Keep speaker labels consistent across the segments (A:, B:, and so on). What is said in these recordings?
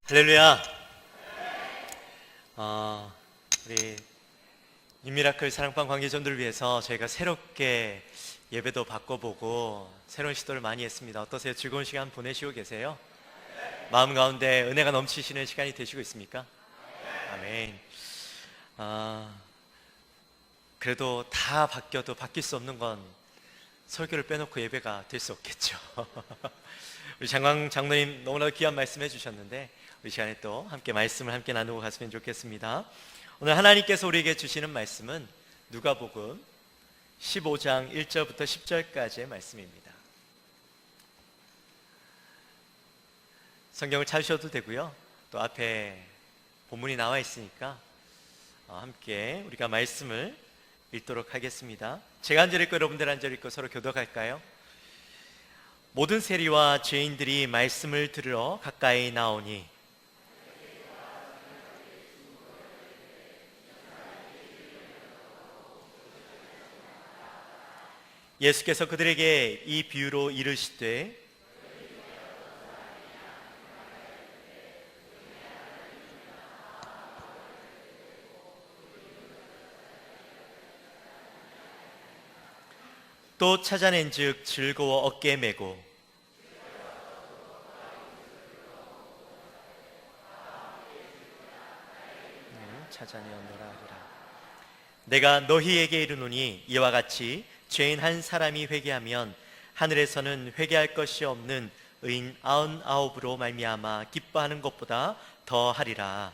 A: 할렐루야. 우리 뉴미라클 사랑방 관계자분들을 위해서 저희가 새롭게 예배도 바꿔보고 새로운 시도를 많이 했습니다. 어떠세요? 즐거운 시간 보내시고 계세요? 마음 가운데 은혜가 넘치시는 시간이 되시고 있습니까? 아멘. 그래도 다 바뀌어도 바뀔 수 없는 건 설교를 빼놓고 예배가 될 수 없겠죠. 우리 장광 장로님 너무나도 귀한 말씀 해주셨는데 우리 시간에 또 함께 말씀을 함께 나누고 갔으면 좋겠습니다. 오늘 하나님께서 우리에게 주시는 말씀은 누가복음 15장 1절부터 10절까지의 말씀입니다. 성경을 찾으셔도 되고요, 또 앞에 본문이 나와 있으니까 함께 우리가 말씀을 읽도록 하겠습니다. 제가 한 절 읽고 여러분들 한 절 읽고 서로 교독할까요? 모든 세리와 죄인들이 말씀을 들으러 가까이 나오니 예수께서 그들에게 이 비유로 이르시되 또 찾아낸즉 즐거워 어깨에 메고 찾아내었노라 하리라. 내가 너희에게 이르노니 이와 같이 죄인 한 사람이 회개하면 하늘에서는 회개할 것이 없는 의인 99으로 말미암아 기뻐하는 것보다 더 하리라.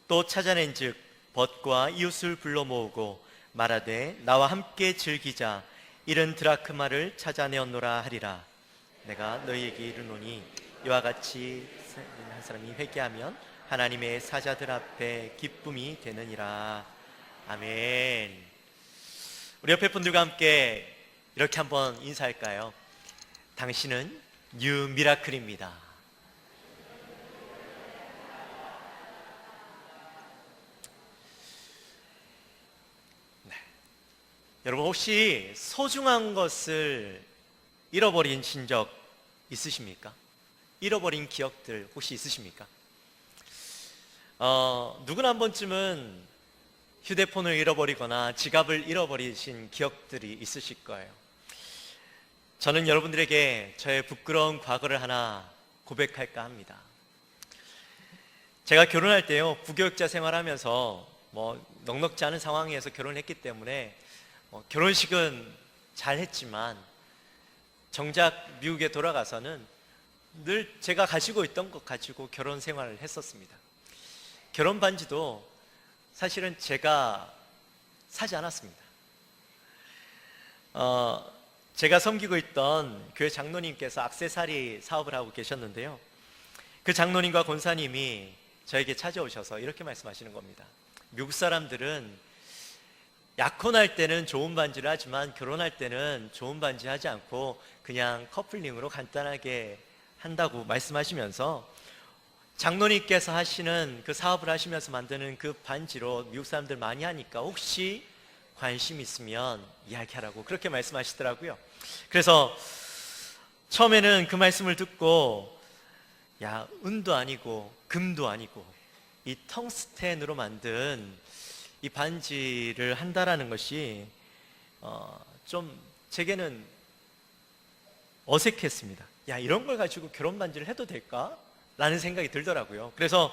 A: 또 찾아낸즉 벗과 이웃을 불러 모으고 말하되 나와 함께 즐기자. 이른 드라크마를 찾아내었노라 하리라. 내가 너희에게 이르노니 이와 같이 한 사람이 회개하면 하나님의 사자들 앞에 기쁨이 되느니라. 아멘. 우리 옆에 분들과 함께 이렇게 한번 인사할까요? 당신은 뉴 미라클입니다. 여러분, 혹시 소중한 것을 잃어버리신 적 있으십니까? 잃어버린 기억들 혹시 있으십니까? 누구나 한 번쯤은 휴대폰을 잃어버리거나 지갑을 잃어버리신 기억들이 있으실 거예요. 저는 여러분들에게 저의 부끄러운 과거를 하나 고백할까 합니다. 제가 결혼할 때요, 부교육자 생활하면서 넉넉지 않은 상황에서 결혼했기 때문에 결혼식은 잘 했지만 정작 미국에 돌아가서는 늘 제가 가지고 있던 것 가지고 결혼 생활을 했었습니다. 결혼 반지도 사실은 제가 사지 않았습니다. 제가 섬기고 있던 교회 장로님께서 액세서리 사업을 하고 계셨는데요, 그 장로님과 권사님이 저에게 찾아오셔서 이렇게 말씀하시는 겁니다. 미국 사람들은 약혼할 때는 좋은 반지를 하지만 결혼할 때는 좋은 반지 하지 않고 그냥 커플링으로 간단하게 한다고 말씀하시면서 장로님께서 하시는 그 사업을 하시면서 만드는 그 반지로 미국 사람들 많이 하니까 혹시 관심 있으면 이야기하라고 그렇게 말씀하시더라고요. 그래서 처음에는 그 말씀을 듣고 야, 은도 아니고 금도 아니고 이 텅스텐으로 만든 이 반지를 한다라는 것이 좀 제게는 어색했습니다. 야, 이런 걸 가지고 결혼 반지를 해도 될까? 라는 생각이 들더라고요. 그래서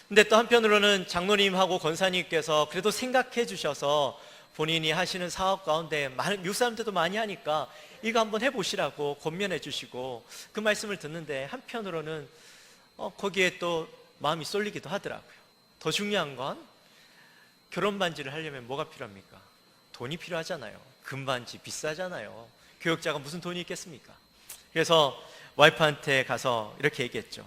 A: 근데 또 한편으로는 장로님하고 권사님께서 그래도 생각해 주셔서 본인이 하시는 사업 가운데 미국 사람들도 많이 하니까 이거 한번 해보시라고 권면해 주시고 그 말씀을 듣는데 한편으로는 거기에 또 마음이 쏠리기도 하더라고요. 더 중요한 건 결혼 반지를 하려면 뭐가 필요합니까? 돈이 필요하잖아요. 금반지 비싸잖아요. 교육자가 무슨 돈이 있겠습니까? 그래서 와이프한테 가서 이렇게 얘기했죠.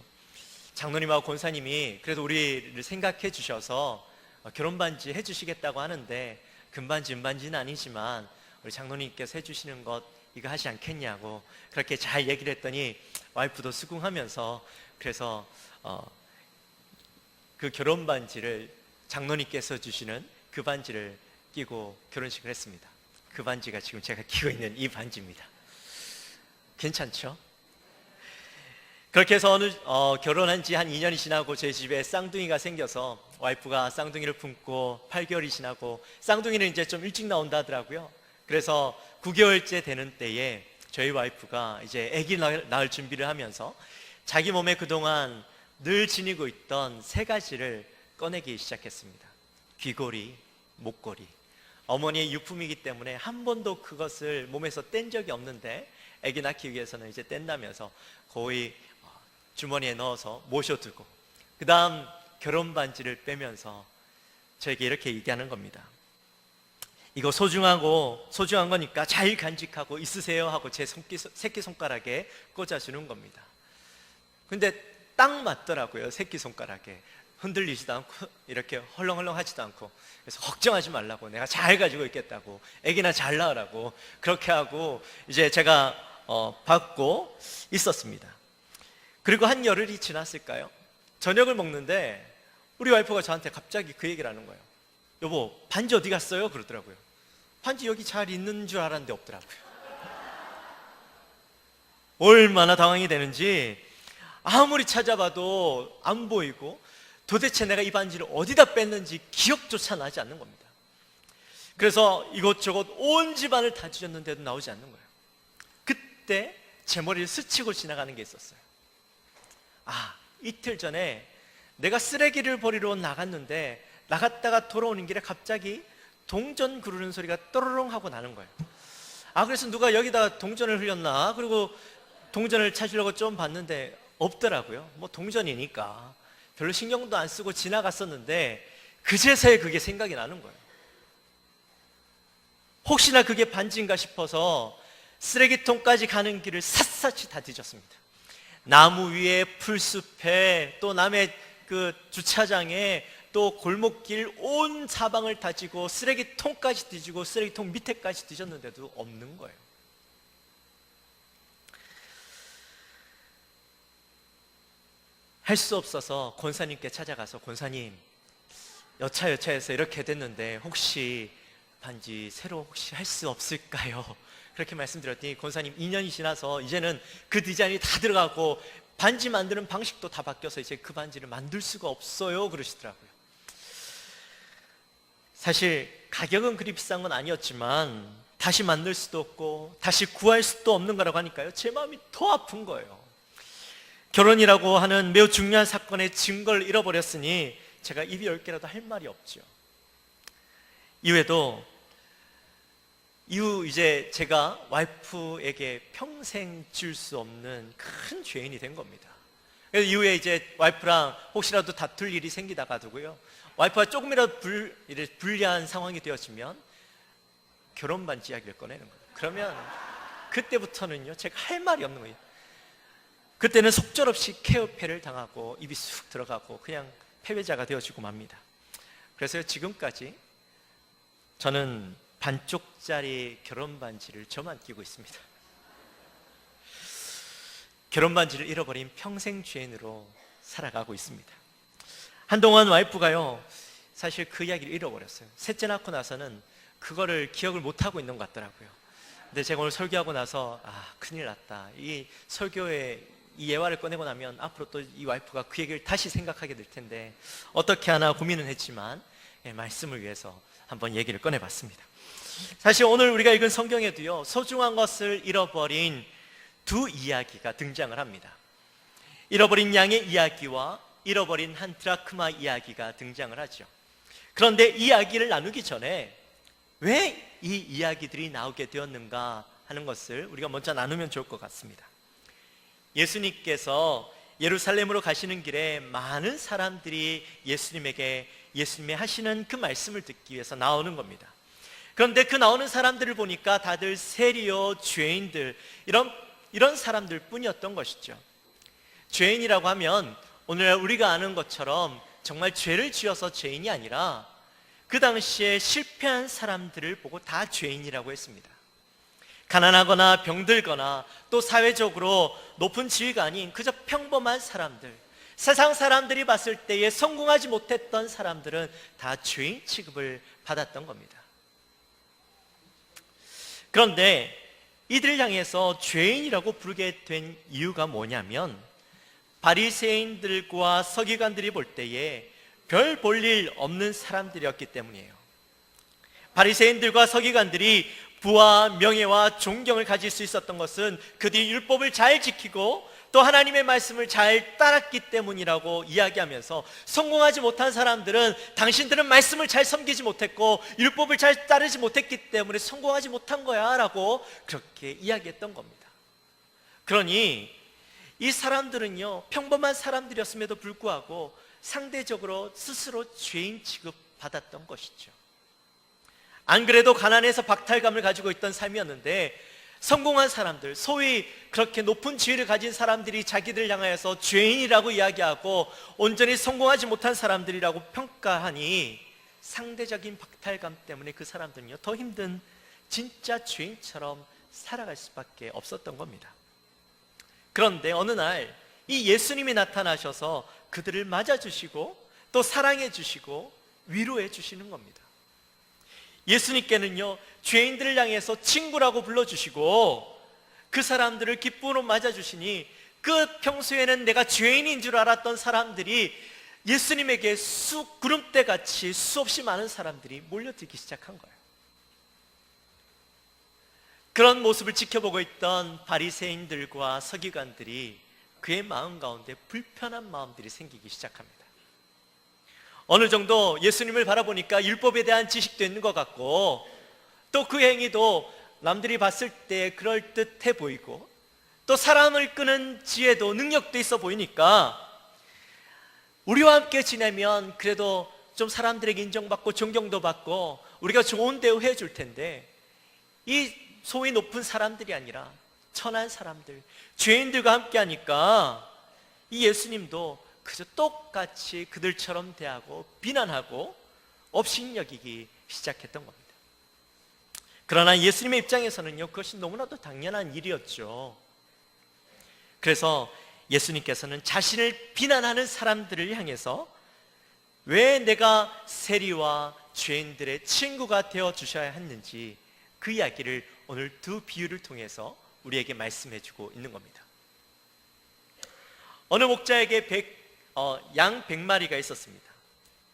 A: 장로님하고 권사님이 그래도 우리를 생각해 주셔서 결혼 반지 해주시겠다고 하는데 금반지 은반지는 아니지만 우리 장로님께서 해주시는 것 이거 하지 않겠냐고 그렇게 잘 얘기를 했더니 와이프도 수긍하면서 그래서 그 결혼 반지를 장로님께서 주시는 그 반지를 끼고 결혼식을 했습니다. 그 반지가 지금 제가 끼고 있는 이 반지입니다. 괜찮죠? 그렇게 해서 결혼한 지 한 2년이 지나고 제 집에 쌍둥이가 생겨서 와이프가 쌍둥이를 품고 8개월이 지나고, 쌍둥이는 이제 좀 일찍 나온다 하더라고요. 그래서 9개월째 되는 때에 저희 와이프가 이제 아기 낳을 준비를 하면서 자기 몸에 그동안 늘 지니고 있던 3가지를 꺼내기 시작했습니다. 귀걸이, 목걸이. 어머니의 유품이기 때문에 한 번도 그것을 몸에서 뗀 적이 없는데 아기 낳기 위해서는 이제 뗀다면서 거의 주머니에 넣어서 모셔두고, 그 다음 결혼 반지를 빼면서 저에게 이렇게 얘기하는 겁니다. 이거 소중한 거니까 잘 간직하고 있으세요 하고 제 새끼손가락에 꽂아주는 겁니다. 근데 딱 맞더라고요. 새끼손가락에 흔들리지도 않고 이렇게 헐렁헐렁 하지도 않고. 그래서 걱정하지 말라고, 내가 잘 가지고 있겠다고, 애기나 잘 낳으라고 그렇게 하고 이제 제가 받고 있었습니다. 그리고 한 열흘이 지났을까요? 저녁을 먹는데 우리 와이프가 저한테 갑자기 그 얘기를 하는 거예요. 여보, 반지 어디 갔어요? 그러더라고요. 반지 여기 잘 있는 줄 알았는데 없더라고요. 얼마나 당황이 되는지 아무리 찾아봐도 안 보이고, 도대체 내가 이 반지를 어디다 뺐는지 기억조차 나지 않는 겁니다. 그래서 이것저것 온 집안을 다 뒤졌는데도 나오지 않는 거예요. 그때 제 머리를 스치고 지나가는 게 있었어요. 이틀 전에 내가 쓰레기를 버리러 나갔는데 나갔다가 돌아오는 길에 갑자기 동전 구르는 소리가 또르릉 하고 나는 거예요. 그래서 누가 여기다 동전을 흘렸나? 그리고 동전을 찾으려고 좀 봤는데 없더라고요. 뭐 동전이니까 별로 신경도 안 쓰고 지나갔었는데 그제서야 그게 생각이 나는 거예요. 혹시나 그게 반지인가 싶어서 쓰레기통까지 가는 길을 샅샅이 다 뒤졌습니다. 나무 위에, 풀숲에, 또 남의 그 주차장에, 또 골목길 온 사방을 다지고 쓰레기통까지 뒤지고 쓰레기통 밑에까지 뒤졌는데도 없는 거예요. 할 수 없어서 권사님께 찾아가서, 권사님, 여차여차해서 이렇게 됐는데 혹시 반지 새로 혹시 할 수 없을까요? 그렇게 말씀드렸더니 권사님 2년이 지나서 이제는 그 디자인이 다 들어가고 반지 만드는 방식도 다 바뀌어서 이제 그 반지를 만들 수가 없어요 그러시더라고요. 사실 가격은 그리 비싼 건 아니었지만 다시 만들 수도 없고 다시 구할 수도 없는 거라고 하니까요, 제 마음이 더 아픈 거예요. 결혼이라고 하는 매우 중요한 사건의 증거를 잃어버렸으니 제가 입이 10개라도 할 말이 없죠. 이후 이제 제가 와이프에게 평생 지울 수 없는 큰 죄인이 된 겁니다. 그래서 이후에 이제 와이프랑 혹시라도 다툴 일이 생기다가도요, 와이프가 조금이라도 불리한 상황이 되어지면 결혼 반지 이야기를 꺼내는 거예요. 그러면 그때부터는요, 제가 할 말이 없는 거예요. 그때는 속절없이 케어패를 당하고 입이 쑥 들어가고 그냥 패배자가 되어지고 맙니다. 그래서 지금까지 저는 반쪽짜리 결혼 반지를 저만 끼고 있습니다. 결혼 반지를 잃어버린 평생 죄인으로 살아가고 있습니다. 한동안 와이프가요, 사실 그 이야기를 잃어버렸어요. 셋째 낳고 나서는 그거를 기억을 못하고 있는 것 같더라고요. 근데 제가 오늘 설교하고 나서 큰일 났다, 이 설교에 이 예화를 꺼내고 나면 앞으로 또 이 와이프가 그 얘기를 다시 생각하게 될 텐데 어떻게 하나 고민은 했지만 말씀을 위해서 한번 얘기를 꺼내봤습니다. 사실 오늘 우리가 읽은 성경에도요, 소중한 것을 잃어버린 두 이야기가 등장을 합니다. 잃어버린 양의 이야기와 잃어버린 한 드라크마 이야기가 등장을 하죠. 그런데 이 이야기를 나누기 전에 왜 이 이야기들이 나오게 되었는가 하는 것을 우리가 먼저 나누면 좋을 것 같습니다. 예수님께서 예루살렘으로 가시는 길에 많은 사람들이 예수님의 하시는 그 말씀을 듣기 위해서 나오는 겁니다. 그런데 그 나오는 사람들을 보니까 다들 세리요, 죄인들, 이런 사람들 뿐이었던 것이죠. 죄인이라고 하면 오늘 우리가 아는 것처럼 정말 죄를 지어서 죄인이 아니라 그 당시에 실패한 사람들을 보고 다 죄인이라고 했습니다. 가난하거나 병들거나 또 사회적으로 높은 지위가 아닌 그저 평범한 사람들, 세상 사람들이 봤을 때에 성공하지 못했던 사람들은 다 죄인 취급을 받았던 겁니다. 그런데 이들을 향해서 죄인이라고 부르게 된 이유가 뭐냐면, 바리새인들과 서기관들이 볼 때에 별 볼 일 없는 사람들이었기 때문이에요. 바리새인들과 서기관들이 부와 명예와 존경을 가질 수 있었던 것은 그들이 율법을 잘 지키고 또 하나님의 말씀을 잘 따랐기 때문이라고 이야기하면서, 성공하지 못한 사람들은 당신들은 말씀을 잘 섬기지 못했고 율법을 잘 따르지 못했기 때문에 성공하지 못한 거야 라고 그렇게 이야기했던 겁니다. 그러니 이 사람들은요, 평범한 사람들이었음에도 불구하고 상대적으로 스스로 죄인 취급받았던 것이죠. 안 그래도 가난해서 박탈감을 가지고 있던 삶이었는데, 성공한 사람들, 소위 그렇게 높은 지위를 가진 사람들이 자기들 향하여서 죄인이라고 이야기하고 온전히 성공하지 못한 사람들이라고 평가하니, 상대적인 박탈감 때문에 그 사람들은요, 더 힘든 진짜 죄인처럼 살아갈 수밖에 없었던 겁니다. 그런데 어느 날 이 예수님이 나타나셔서 그들을 맞아주시고 또 사랑해 주시고 위로해 주시는 겁니다. 예수님께는요, 죄인들을 향해서 친구라고 불러주시고 그 사람들을 기쁨으로 맞아주시니, 그 평소에는 내가 죄인인 줄 알았던 사람들이 예수님에게 구름대같이 수없이 많은 사람들이 몰려들기 시작한 거예요. 그런 모습을 지켜보고 있던 바리새인들과 서기관들이 그의 마음 가운데 불편한 마음들이 생기기 시작합니다. 어느 정도 예수님을 바라보니까 율법에 대한 지식도 있는 것 같고, 또 그 행위도 남들이 봤을 때 그럴듯해 보이고, 또 사람을 끄는 지혜도 능력도 있어 보이니까 우리와 함께 지내면 그래도 좀 사람들에게 인정받고 존경도 받고 우리가 좋은 대우해 줄 텐데, 이 소위 높은 사람들이 아니라 천한 사람들, 죄인들과 함께 하니까 이 예수님도 그저 똑같이 그들처럼 대하고 비난하고 업신여기기 시작했던 겁니다. 그러나 예수님의 입장에서는요, 그것이 너무나도 당연한 일이었죠. 그래서 예수님께서는 자신을 비난하는 사람들을 향해서 왜 내가 세리와 죄인들의 친구가 되어 주셔야 했는지, 그 이야기를 오늘 두 비유를 통해서 우리에게 말씀해 주고 있는 겁니다. 어느 목자에게 양 100마리가 있었습니다.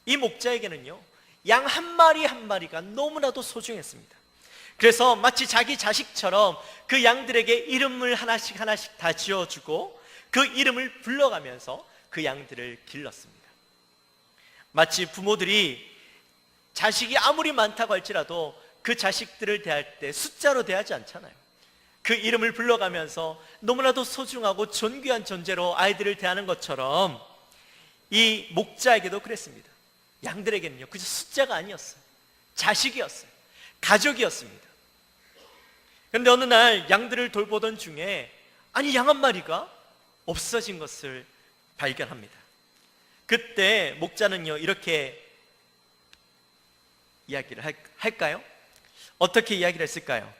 A: 이 목자에게는요, 양 한 마리 한 마리가 너무나도 소중했습니다. 그래서 마치 자기 자식처럼 그 양들에게 이름을 하나씩 하나씩 다 지어주고 그 이름을 불러가면서 그 양들을 길렀습니다. 마치 부모들이 자식이 아무리 많다고 할지라도 그 자식들을 대할 때 숫자로 대하지 않잖아요. 그 이름을 불러가면서 너무나도 소중하고 존귀한 존재로 아이들을 대하는 것처럼 이 목자에게도 그랬습니다. 양들에게는요, 그저 숫자가 아니었어요. 자식이었어요. 가족이었습니다. 그런데 어느 날 양들을 돌보던 중에 양 한 마리가 없어진 것을 발견합니다. 그때 목자는요, 이렇게 이야기를 할까요? 어떻게 이야기를 했을까요?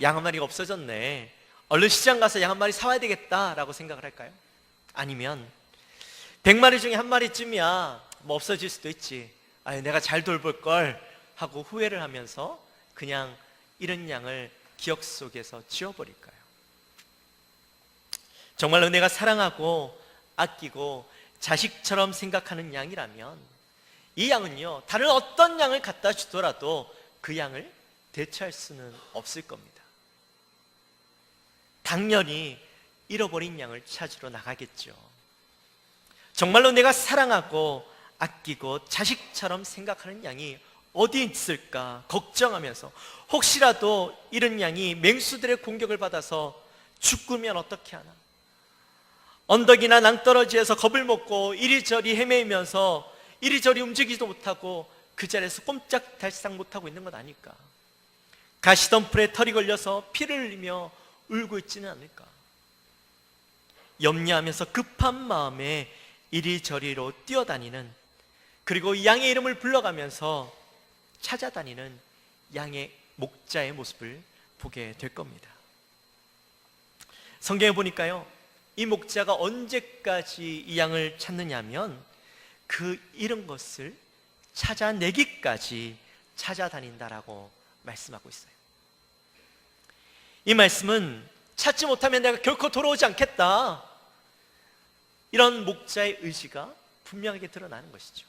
A: 양 한 마리가 없어졌네, 얼른 시장 가서 양 한 마리 사와야 되겠다라고 생각을 할까요? 아니면 100마리 중에 한 마리쯤이야 뭐 없어질 수도 있지, 내가 잘 돌볼 걸 하고 후회를 하면서 그냥 이런 양을 기억 속에서 지워버릴까요? 정말로 내가 사랑하고 아끼고 자식처럼 생각하는 양이라면 이 양은요, 다른 어떤 양을 갖다 주더라도 그 양을 대체할 수는 없을 겁니다. 당연히 잃어버린 양을 찾으러 나가겠죠. 정말로 내가 사랑하고 아끼고 자식처럼 생각하는 양이 어디 있을까 걱정하면서, 혹시라도 이런 양이 맹수들의 공격을 받아서 죽으면 어떻게 하나, 언덕이나 낭떠러지에서 겁을 먹고 이리저리 헤매면서 이리저리 움직이지도 못하고 그 자리에서 꼼짝달싹 못하고 있는 건 아닐까, 가시덤불에 털이 걸려서 피를 흘리며 울고 있지는 않을까, 염려하면서 급한 마음에 이리저리로 뛰어다니는, 그리고 양의 이름을 불러가면서 찾아다니는 양의 목자의 모습을 보게 될 겁니다. 성경에 보니까요, 이 목자가 언제까지 이 양을 찾느냐면 그 잃은 것을 찾아내기까지 찾아다닌다라고 말씀하고 있어요. 이 말씀은 찾지 못하면 내가 결코 돌아오지 않겠다, 이런 목자의 의지가 분명하게 드러나는 것이죠.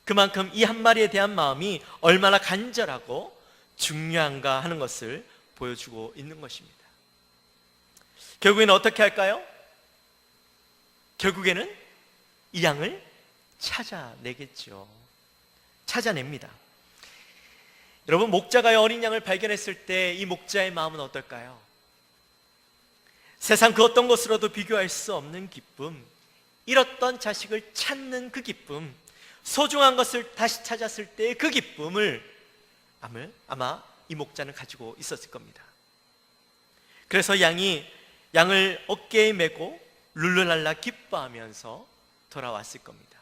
A: 그만큼 이 한 마리에 대한 마음이 얼마나 간절하고 중요한가 하는 것을 보여주고 있는 것입니다. 결국에는 어떻게 할까요? 결국에는 이 양을 찾아내겠죠. 찾아냅니다. 여러분, 목자가 어린 양을 발견했을 때 이 목자의 마음은 어떨까요? 세상 그 어떤 것으로도 비교할 수 없는 기쁨, 잃었던 자식을 찾는 그 기쁨, 소중한 것을 다시 찾았을 때의 그 기쁨을 아마 이 목자는 가지고 있었을 겁니다. 그래서 양을 어깨에 메고 룰루랄라 기뻐하면서 돌아왔을 겁니다.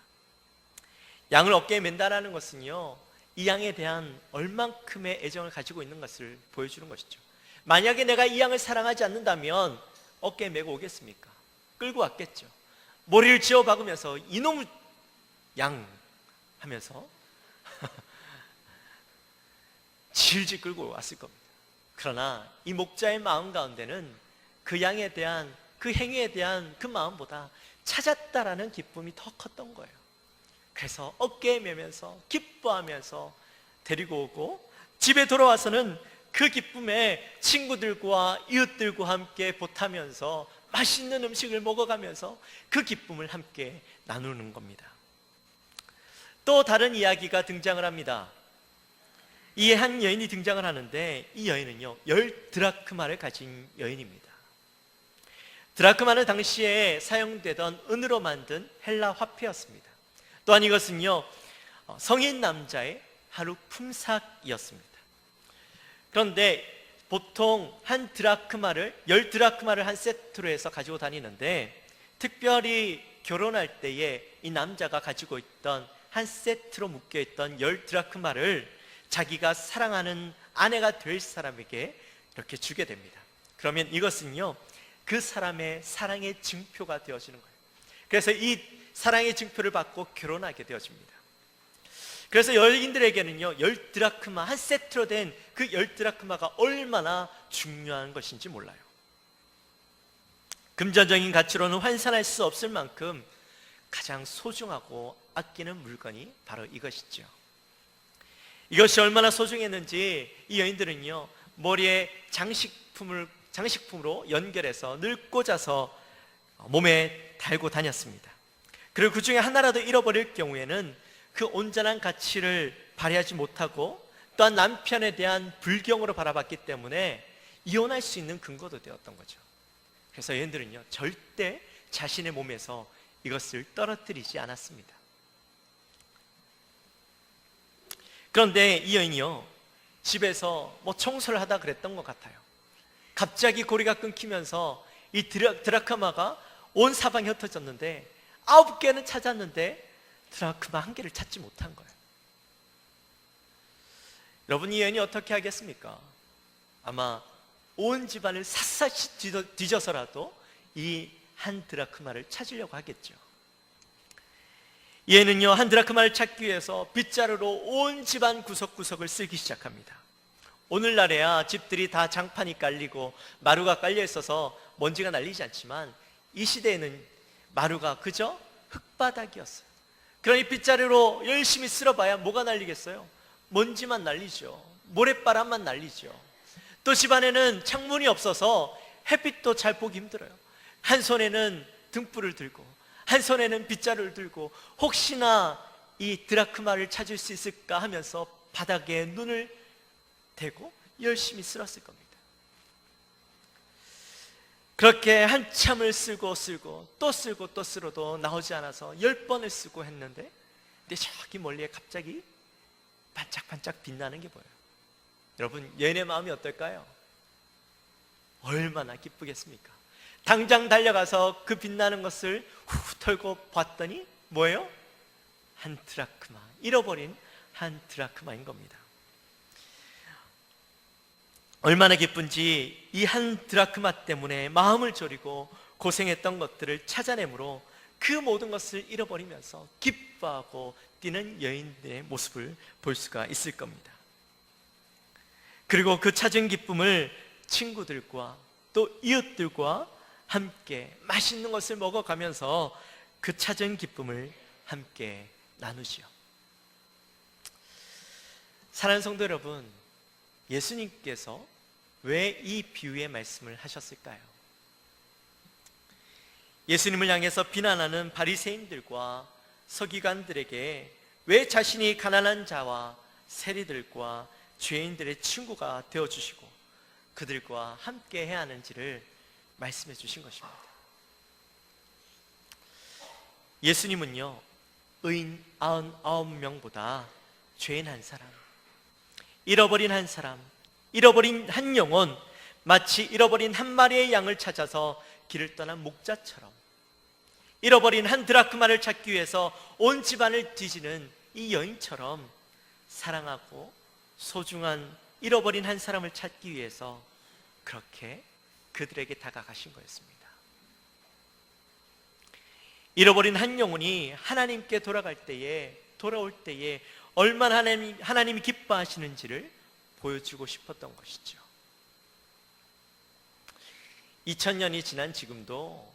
A: 양을 어깨에 맨다라는 것은요, 이 양에 대한 얼만큼의 애정을 가지고 있는 것을 보여주는 것이죠. 만약에 내가 이 양을 사랑하지 않는다면 어깨에 메고 오겠습니까? 끌고 왔겠죠. 머리를 지어 박으면서 이놈 양 하면서 질질 끌고 왔을 겁니다. 그러나 이 목자의 마음 가운데는 그 양에 대한, 그 행위에 대한 그 마음보다 찾았다라는 기쁨이 더 컸던 거예요. 그래서 어깨에 메면서 기뻐하면서 데리고 오고, 집에 돌아와서는 그 기쁨에 친구들과 이웃들과 함께 보타면서 맛있는 음식을 먹어가면서 그 기쁨을 함께 나누는 겁니다. 또 다른 이야기가 등장을 합니다. 이 한 여인이 등장을 하는데, 이 여인은요 10드라크마를 가진 여인입니다. 드라크마는 당시에 사용되던 은으로 만든 헬라 화폐였습니다. 또한 이것은요 성인 남자의 하루 품삯이었습니다. 그런데 보통 한 드라크마를, 10드라크마를 한 세트로 해서 가지고 다니는데, 특별히 결혼할 때에 이 남자가 가지고 있던 한 세트로 묶여있던 10드라크마를 자기가 사랑하는 아내가 될 사람에게 이렇게 주게 됩니다. 그러면 이것은요 그 사람의 사랑의 증표가 되어지는 거예요. 그래서 이 사랑의 증표를 받고 결혼하게 되어집니다. 그래서 여인들에게는요 10드라크마 한 세트로 된 그 10드라크마가 얼마나 중요한 것인지 몰라요. 금전적인 가치로는 환산할 수 없을 만큼 가장 소중하고 아끼는 물건이 바로 이것이죠. 이것이 얼마나 소중했는지 이 여인들은요 머리에 장식품으로 연결해서 늘 꽂아서 몸에 달고 다녔습니다. 그리고 그 중에 하나라도 잃어버릴 경우에는 그 온전한 가치를 발휘하지 못하고, 또한 남편에 대한 불경으로 바라봤기 때문에 이혼할 수 있는 근거도 되었던 거죠. 그래서 여인들은요 절대 자신의 몸에서 이것을 떨어뜨리지 않았습니다. 그런데 이 여인이요 집에서 청소를 하다 그랬던 것 같아요. 갑자기 고리가 끊기면서 이 드라크마가 온 사방에 흩어졌는데 9개는 찾았는데 드라크마 1개를 찾지 못한 거예요. 여러분, 이 여인이 어떻게 하겠습니까? 아마 온 집안을 샅샅이 뒤져서라도 이 한 드라크마를 찾으려고 하겠죠. 이 여인은요 한 드라크마를 찾기 위해서 빗자루로 온 집안 구석구석을 쓸기 시작합니다. 오늘날에야 집들이 다 장판이 깔리고 마루가 깔려 있어서 먼지가 날리지 않지만, 이 시대에는 마루가 그저 흙바닥이었어요. 그러니 빗자루로 열심히 쓸어봐야 뭐가 날리겠어요? 먼지만 날리죠. 모래바람만 날리죠. 또 집안에는 창문이 없어서 햇빛도 잘 보기 힘들어요. 한 손에는 등불을 들고 한 손에는 빗자루를 들고 혹시나 이 드라크마를 찾을 수 있을까 하면서 바닥에 눈을 대고 열심히 쓸었을 겁니다. 그렇게 한참을 쓰고 또 쓰고 또 쓸어도 나오지 않아서 10번을 쓰고 했는데, 근데 저기 멀리에 갑자기 반짝반짝 빛나는 게 보여요. 여러분, 여인의 마음이 어떨까요? 얼마나 기쁘겠습니까? 당장 달려가서 그 빛나는 것을 후 털고 봤더니 뭐예요? 한 드라크마, 잃어버린 한 드라크마인 겁니다. 얼마나 기쁜지 이 한 드라크마 때문에 마음을 졸이고 고생했던 것들을 찾아내므로 그 모든 것을 잃어버리면서 기뻐하고 뛰는 여인들의 모습을 볼 수가 있을 겁니다. 그리고 그 찾은 기쁨을 친구들과 또 이웃들과 함께 맛있는 것을 먹어가면서 그 찾은 기쁨을 함께 나누지요. 사랑하는 성도 여러분, 예수님께서 왜 이 비유의 말씀을 하셨을까요? 예수님을 향해서 비난하는 바리새인들과 서기관들에게 왜 자신이 가난한 자와 세리들과 죄인들의 친구가 되어주시고 그들과 함께 해야 하는지를 말씀해 주신 것입니다. 예수님은요, 의인 99명보다 죄인 한 사람, 잃어버린 한 사람, 잃어버린 한 영혼, 마치 잃어버린 한 마리의 양을 찾아서 길을 떠난 목자처럼, 잃어버린 한 드라크마를 찾기 위해서 온 집안을 뒤지는 이 여인처럼 사랑하고 소중한 잃어버린 한 사람을 찾기 위해서 그렇게 그들에게 다가가신 거였습니다. 잃어버린 한 영혼이 하나님께 돌아올 때에 얼마나 하나님이 기뻐하시는지를 보여주고 싶었던 것이죠. 2000년이 지난 지금도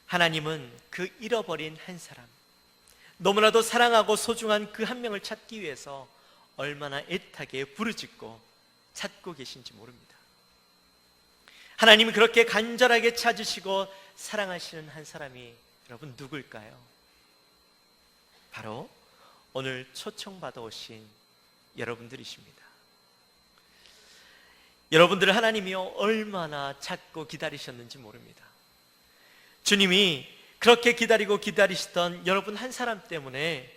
A: 하나님은 그 잃어버린 한 사람, 너무나도 사랑하고 소중한 그 한 명을 찾기 위해서 얼마나 애타게 부르짖고 찾고 계신지 모릅니다. 하나님이 그렇게 간절하게 찾으시고 사랑하시는 한 사람이 여러분 누굴까요? 바로 오늘 초청받아 오신 여러분들이십니다. 여러분들을 하나님이요 얼마나 찾고 기다리셨는지 모릅니다. 주님이 그렇게 기다리고 기다리시던 여러분 한 사람 때문에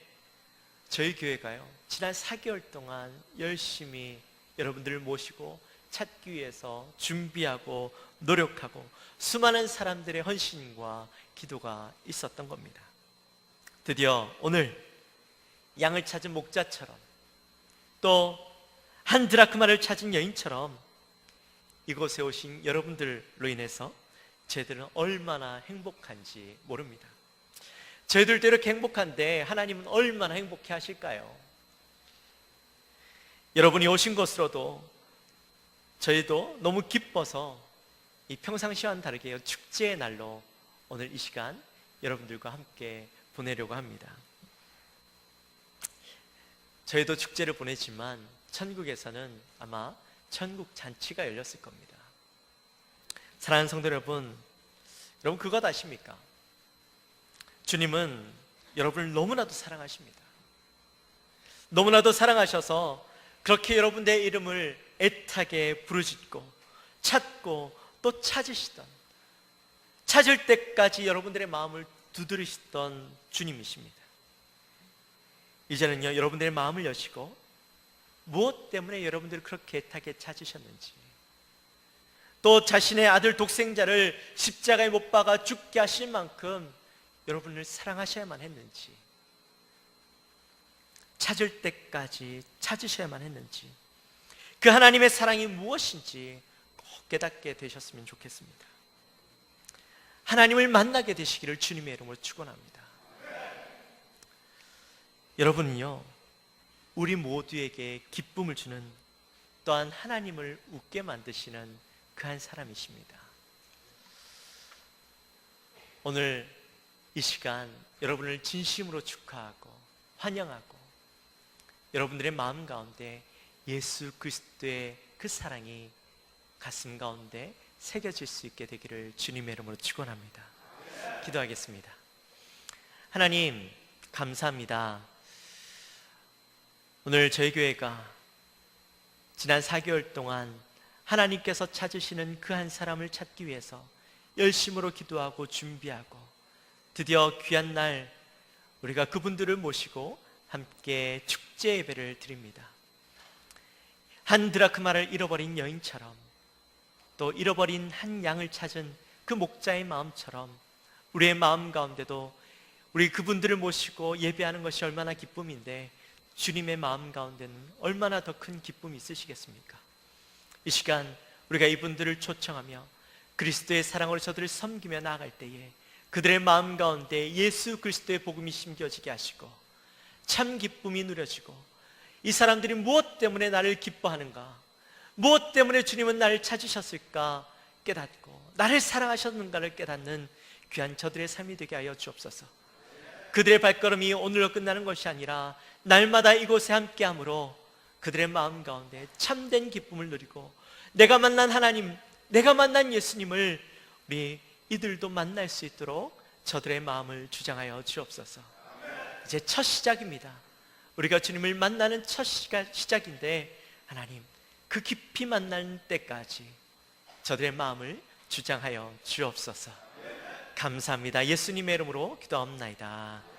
A: 저희 교회가요 지난 4개월 동안 열심히 여러분들을 모시고 찾기 위해서 준비하고 노력하고 수많은 사람들의 헌신과 기도가 있었던 겁니다. 드디어 오늘 양을 찾은 목자처럼 또 한 드라크마를 찾은 여인처럼 이곳에 오신 여러분들로 인해서 저희들은 얼마나 행복한지 모릅니다. 저희들도 이렇게 행복한데 하나님은 얼마나 행복해 하실까요? 여러분이 오신 것으로도 저희도 너무 기뻐서 이 평상시와는 다르게 축제의 날로 오늘 이 시간 여러분들과 함께 보내려고 합니다. 저희도 축제를 보내지만 천국에서는 아마 천국 잔치가 열렸을 겁니다. 사랑하는 성도 여러분, 여러분 그것 아십니까? 주님은 여러분을 너무나도 사랑하십니다. 너무나도 사랑하셔서 그렇게 여러분의 이름을 애타게 부르짖고 찾고 또 찾으시던, 찾을 때까지 여러분들의 마음을 두드리시던 주님이십니다. 이제는요 여러분들의 마음을 여시고 무엇 때문에 여러분들을 그렇게 애타게 찾으셨는지, 또 자신의 아들 독생자를 십자가에 못 박아 죽게 하실 만큼 여러분을 사랑하셔야만 했는지, 찾을 때까지 찾으셔야만 했는지, 그 하나님의 사랑이 무엇인지 꼭 깨닫게 되셨으면 좋겠습니다. 하나님을 만나게 되시기를 주님의 이름으로 축원합니다. 여러분은요 우리 모두에게 기쁨을 주는, 또한 하나님을 웃게 만드시는 그 한 사람이십니다. 오늘 이 시간 여러분을 진심으로 축하하고 환영하고 여러분들의 마음 가운데 예수 그리스도의 그 사랑이 가슴 가운데 새겨질 수 있게 되기를 주님의 이름으로 축원합니다. 기도하겠습니다. 하나님 감사합니다. 오늘 저희 교회가 지난 4개월 동안 하나님께서 찾으시는 그 한 사람을 찾기 위해서 열심으로 기도하고 준비하고 드디어 귀한 날 우리가 그분들을 모시고 함께 축제 예배를 드립니다. 한 드라크마를 잃어버린 여인처럼, 또 잃어버린 한 양을 찾은 그 목자의 마음처럼 우리의 마음 가운데도 우리 그분들을 모시고 예배하는 것이 얼마나 기쁨인데 주님의 마음 가운데는 얼마나 더 큰 기쁨이 있으시겠습니까? 이 시간 우리가 이분들을 초청하며 그리스도의 사랑으로 저들을 섬기며 나아갈 때에 그들의 마음 가운데 예수 그리스도의 복음이 심겨지게 하시고 참 기쁨이 누려지고 이 사람들이 무엇 때문에 나를 기뻐하는가, 무엇 때문에 주님은 나를 찾으셨을까 깨닫고 나를 사랑하셨는가를 깨닫는 귀한 저들의 삶이 되게 하여 주옵소서. 그들의 발걸음이 오늘로 끝나는 것이 아니라 날마다 이곳에 함께함으로 그들의 마음 가운데 참된 기쁨을 누리고 내가 만난 하나님, 내가 만난 예수님을 우리 이들도 만날 수 있도록 저들의 마음을 주장하여 주옵소서. 이제 첫 시작입니다. 우리가 주님을 만나는 첫 시작인데 하나님, 그 깊이 만날 때까지 저들의 마음을 주장하여 주옵소서. 감사합니다. 예수님의 이름으로 기도합나이다.